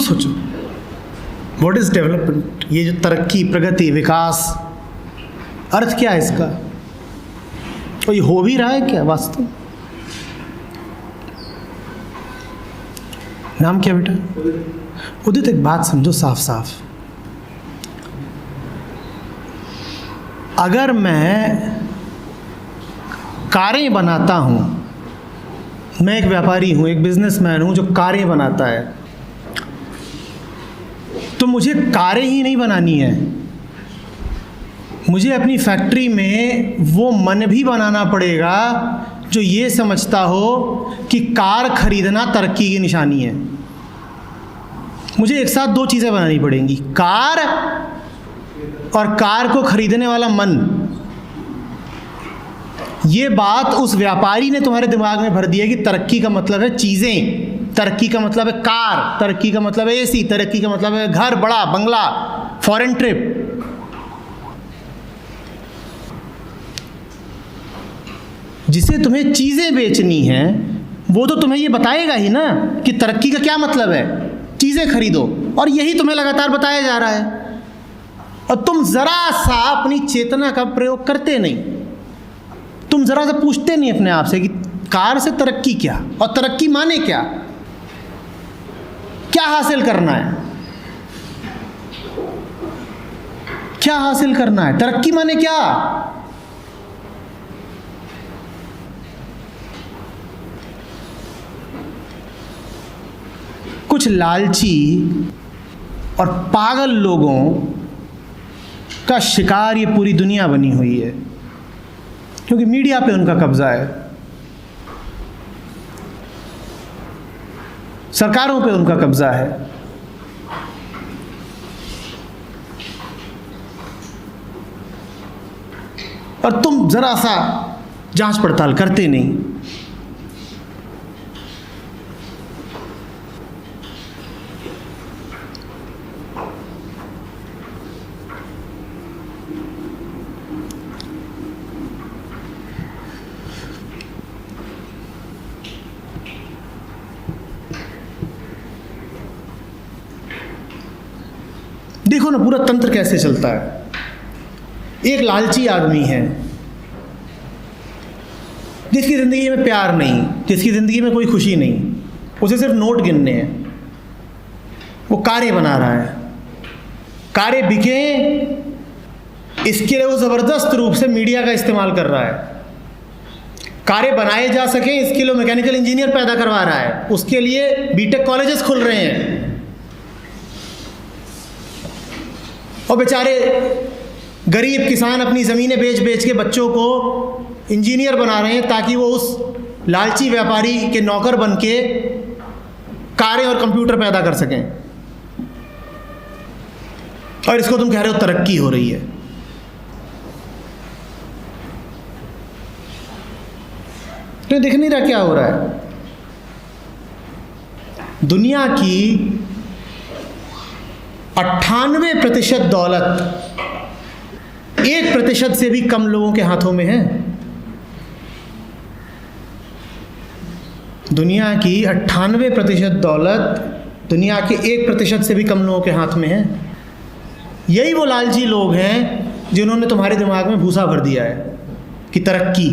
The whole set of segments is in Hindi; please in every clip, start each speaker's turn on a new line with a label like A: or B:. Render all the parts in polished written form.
A: खुद सोचो, व्हाट इज डेवलपमेंट? ये जो तरक्की, प्रगति, विकास, अर्थ क्या है इसका? और ये हो भी रहा है क्या वास्तव? नाम क्या बेटा? उदित। एक बात समझो साफ साफ, अगर मैं कारें बनाता हूं, मैं एक व्यापारी हूं, एक बिजनेसमैन हूं जो कारें बनाता है, तो मुझे कारें ही नहीं बनानी है, मुझे अपनी फैक्ट्री में वो मन भी बनाना पड़ेगा जो ये समझता हो कि कार खरीदना तरक्की की निशानी है। मुझे एक साथ दो चीज़ें बनानी पड़ेंगी, कार और कार को खरीदने वाला मन। ये बात उस व्यापारी ने तुम्हारे दिमाग में भर दी है कि तरक्की का मतलब है चीज़ें, तरक्की का मतलब है कार, तरक्की का मतलब है एसी, तरक्की का मतलब है घर, बड़ा बंगला, फॉरेन ट्रिप। जिसे तुम्हें चीज़ें बेचनी है वो तो तुम्हें ये बताएगा ही ना कि तरक्की का क्या मतलब है, चीज़ें खरीदो, और यही तुम्हें लगातार बताया जा रहा है। और तुम ज़रा सा अपनी चेतना का प्रयोग करते नहीं, तुम ज़रा सा पूछते नहीं अपने आप से कि कार से तरक्की क्या, और तरक्की माने क्या, क्या हासिल करना है, क्या हासिल करना है, तरक्की माने क्या। कुछ लालची और पागल लोगों का शिकार ये पूरी दुनिया बनी हुई है, क्योंकि मीडिया पे उनका कब्जा है, सरकारों पे उनका कब्जा है। और तुम जरा सा जांच पड़ताल करते नहीं। देखो ना पूरा तंत्र कैसे चलता है। एक लालची आदमी है जिसकी ज़िंदगी में प्यार नहीं, जिसकी ज़िंदगी में कोई खुशी नहीं, उसे सिर्फ नोट गिनने हैं, वो कारें बना रहा है, कारें बिकें इसके लिए वो ज़बरदस्त रूप से मीडिया का इस्तेमाल कर रहा है, कारें बनाए जा सकें इसके लिए मैकेनिकल इंजीनियर पैदा करवा रहा है, उसके लिए बीटेक कॉलेजेस खुल रहे हैं, और बेचारे गरीब किसान अपनी ज़मीनें बेच बेच के बच्चों को इंजीनियर बना रहे हैं ताकि वो उस लालची व्यापारी के नौकर बन के कारें और कंप्यूटर पैदा कर सकें। और इसको तुम कह रहे हो तरक्की हो रही है। तो देख नहीं रहा क्या हो रहा है? दुनिया की 98% दौलत 1% से भी कम लोगों के हाथों में है। दुनिया की 98% दौलत दुनिया के 1% से भी कम लोगों के हाथ में है। यही वो लालची लोग हैं जिन्होंने तुम्हारे दिमाग में भूसा भर दिया है कि तरक्की।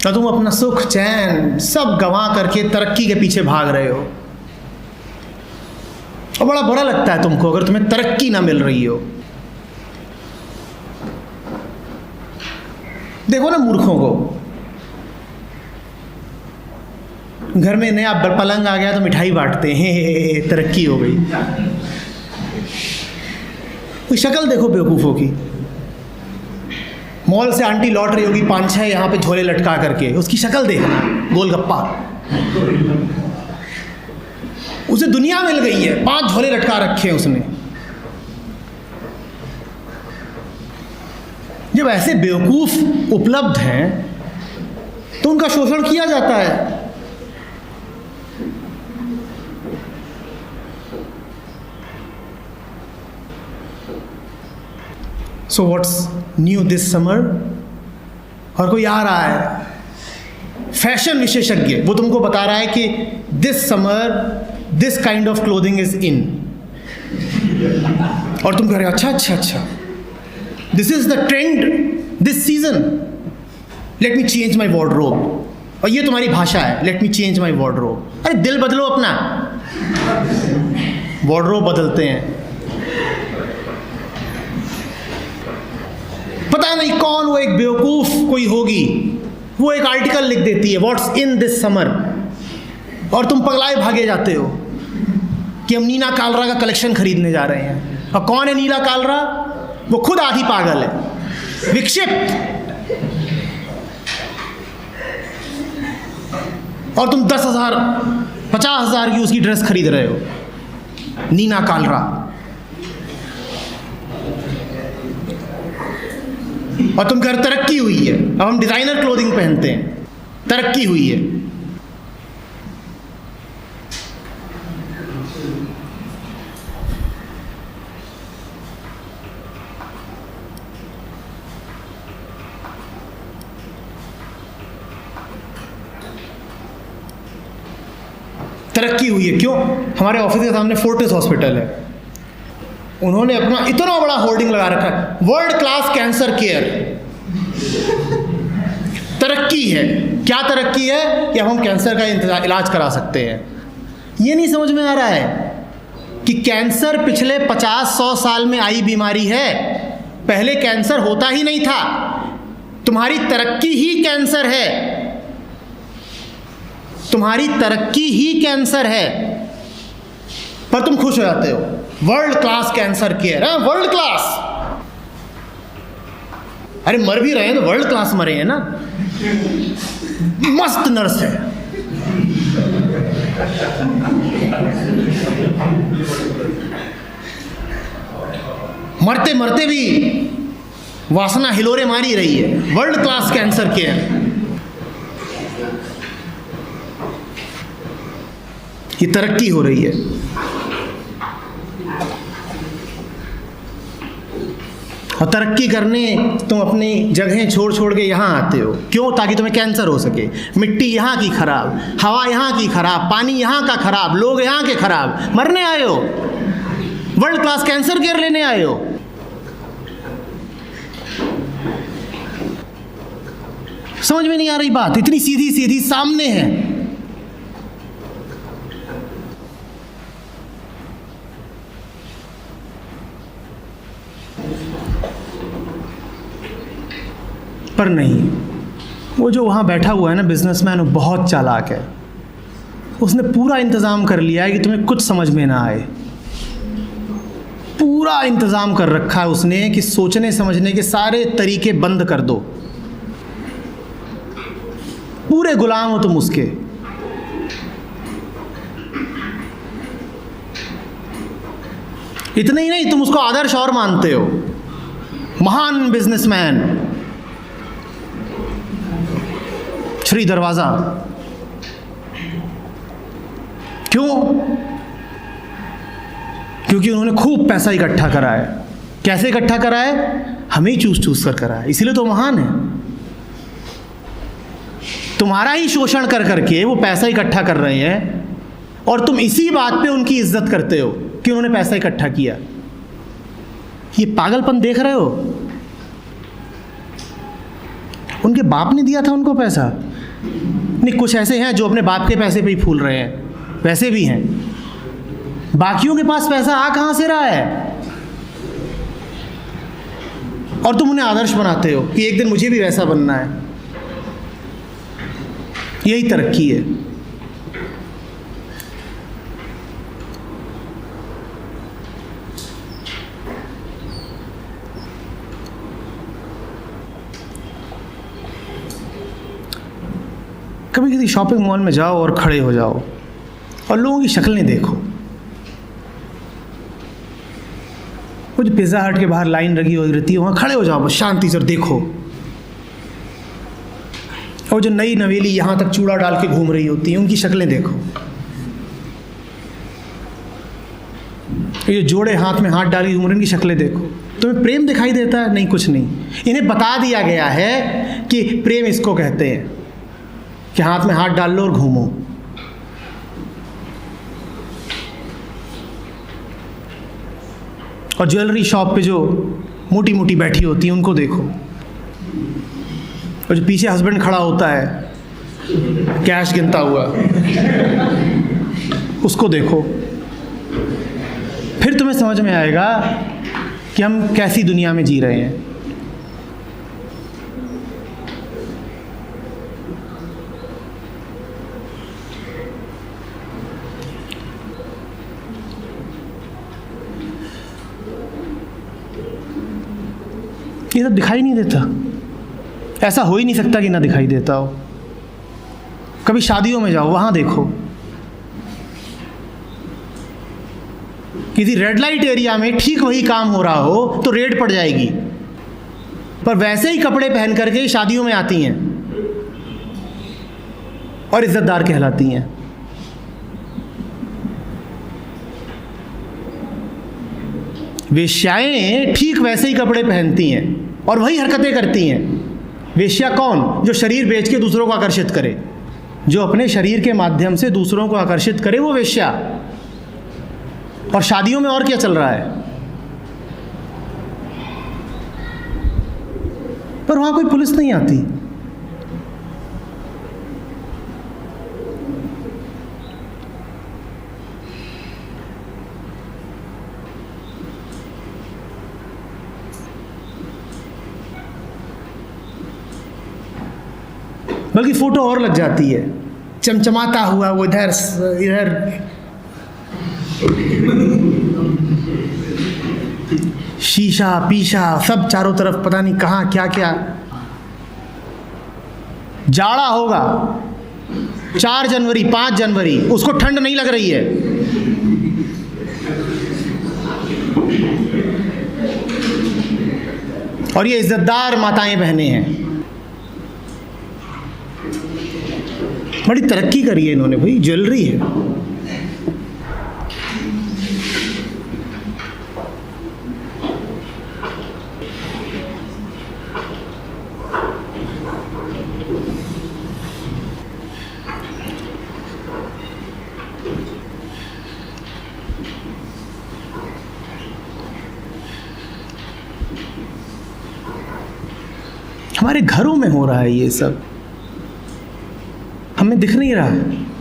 A: तो तुम अपना सुख चैन सब गंवा करके तरक्की के पीछे भाग रहे हो, और बड़ा बुरा लगता है तुमको अगर तुम्हें तरक्की ना मिल रही हो। देखो ना मूर्खों को, घर में नया पलंग आ गया तो मिठाई बांटते हैं, तरक्की हो गई। कोई शक्ल देखो बेवकूफ़ों की। मॉल से आंटी लौट रही होगी 5-6 यहाँ पे झोले लटका करके, उसकी शक्ल देखना, गोलगप्पा। उसे दुनिया मिल गई है, 5 झोले लटका रखे हैं उसने। जब ऐसे बेवकूफ़ उपलब्ध हैं तो उनका शोषण किया जाता है। So what's new this summer? और कोई आ रहा है फैशन विशेषज्ञ, वो तुमको बता रहा है कि this summer this kind of clothing is in, और तुम कह रहे हो अच्छा, this is the trend this season, let me change my wardrobe. और ये तुम्हारी भाषा है, let me change my wardrobe. अरे दिल बदलो अपना, वार्डरोब बदलते हैं। पता नहीं कौन वो एक बेवकूफ कोई होगी, वो एक आर्टिकल लिख देती है व्हाट्स इन दिस समर, और तुम पगलाए भागे जाते हो कि हम नीना कालरा का कलेक्शन खरीदने जा रहे हैं। और कौन है नीला कालरा? वो खुद आधी पागल है, विक्षिप्त। और तुम 10,000 50,000 की उसकी ड्रेस खरीद रहे हो, नीना कालरा। और तुम घर तरक्की हुई है, अब हम डिजाइनर क्लोथिंग पहनते हैं, तरक्की हुई है। तरक्की हुई है क्यों? हमारे ऑफिस के सामने फोर्टिस हॉस्पिटल है, उन्होंने अपना इतना बड़ा होर्डिंग लगा रखा है, वर्ल्ड क्लास कैंसर केयर। तरक्की है। क्या तरक्की है? कि अब हम कैंसर का इलाज करा सकते हैं। ये नहीं समझ में आ रहा है कि कैंसर पिछले 50-100 साल में आई बीमारी है, पहले कैंसर होता ही नहीं था। तुम्हारी तरक्की ही कैंसर है, तुम्हारी तरक्की ही कैंसर है, पर तुम खुश हो जाते हो। वर्ल्ड क्लास कैंसर केयर है, वर्ल्ड क्लास। अरे मर भी रहे हैं तो वर्ल्ड क्लास मरे हैं ना, मस्त नर्स है। मरते मरते भी वासना हिलोरे मारी रही है, वर्ल्ड क्लास कैंसर केयर। ये तरक्की हो रही है। और तरक्की करने तुम अपनी जगहें छोड़ छोड़ के यहाँ आते हो, क्यों? ताकि तुम्हें कैंसर हो सके। मिट्टी यहाँ की खराब, हवा यहाँ की खराब, पानी यहाँ का खराब, लोग यहाँ के खराब, मरने आए हो, वर्ल्ड क्लास कैंसर केयर लेने आए हो। समझ में नहीं आ रही बात? इतनी सीधी सीधी सामने है। पर नहीं, वो जो वहाँ बैठा हुआ है ना बिजनेसमैन, वो बहुत चालाक है। उसने पूरा इंतज़ाम कर लिया है कि तुम्हें कुछ समझ में ना आए। पूरा इंतज़ाम कर रखा है उसने कि सोचने समझने के सारे तरीके बंद कर दो। पूरे गुलाम हो तुम उसके। इतना ही नहीं, तुम उसको आदर्श और मानते हो, महान बिजनेसमैन श्री दरवाजा। क्यों? क्योंकि उन्होंने खूब पैसा इकट्ठा करा है। कैसे इकट्ठा करा है? हमें ही चूस चूस कर करा है, इसीलिए तो महान है। तुम्हारा ही शोषण कर करके वो पैसा इकट्ठा कर रहे हैं, और तुम इसी बात पे उनकी इज्जत करते हो कि उन्होंने पैसा इकट्ठा किया। ये पागलपन देख रहे हो? उनके बाप ने दिया था उनको पैसा? नहीं, कुछ ऐसे हैं जो अपने बाप के पैसे पे ही फूल रहे हैं, वैसे भी हैं। बाकियों के पास पैसा आ कहां से रहा है? और तुम उन्हें आदर्श बनाते हो कि एक दिन मुझे भी वैसा बनना है। यही तरक्की है। कभी किसी शॉपिंग मॉल में जाओ और खड़े हो जाओ और लोगों की शक्लें देखो। वो जो पिज़्ज़ा हट के बाहर लाइन लगी हुई रहती है, वहाँ खड़े हो जाओ, बस शांति से देखो। और जो नई नवेली यहाँ तक चूड़ा डाल के घूम रही होती है, उनकी शक्लें देखो। ये जो जोड़े हाथ में हाथ डाल के घूम रहे हैं, उनकी शक्लें देखो। तुम्हें प्रेम दिखाई देता है? नहीं, कुछ नहीं। इन्हें बता दिया गया है कि प्रेम इसको कहते हैं कि हाथ में हाथ डाल लो और घूमो। और ज्वेलरी शॉप पे जो मोटी मोटी बैठी होती है उनको देखो, और जो पीछे हस्बैंड खड़ा होता है कैश गिनता हुआ, उसको देखो। फिर तुम्हें समझ में आएगा कि हम कैसी दुनिया में जी रहे हैं। ये सब दिखाई नहीं देता। ऐसा हो ही नहीं सकता कि ना दिखाई देता हो। कभी शादियों में जाओ, वहां देखो, किसी रेड लाइट एरिया में ठीक वही काम हो रहा हो तो रेड पड़ जाएगी, पर वैसे ही कपड़े पहन करके शादियों में आती हैं और इज्जतदार कहलाती हैं। वेश्याएं ठीक वैसे ही कपड़े पहनती हैं और वही हरकतें करती हैं। वेश्या कौन? जो शरीर बेच के दूसरों को आकर्षित करे, जो अपने शरीर के माध्यम से दूसरों को आकर्षित करे, वो वेश्या। और शादियों में और क्या चल रहा है? पर वहां कोई पुलिस नहीं आती। बल्कि फोटो और लग जाती है, चमचमाता हुआ वो इधर इधर। शीशा पीशा सब चारों तरफ, पता नहीं कहाँ क्या क्या। जाड़ा होगा 4 जनवरी 5 जनवरी, उसको ठंड नहीं लग रही है। और ये इज्जतदार माताएं बहनें हैं। बड़ी तरक्की करी है इन्होंने भाई, ज्वेलरी है। हमारे घरों में हो रहा है ये सब, हमें दिख नहीं रहा है।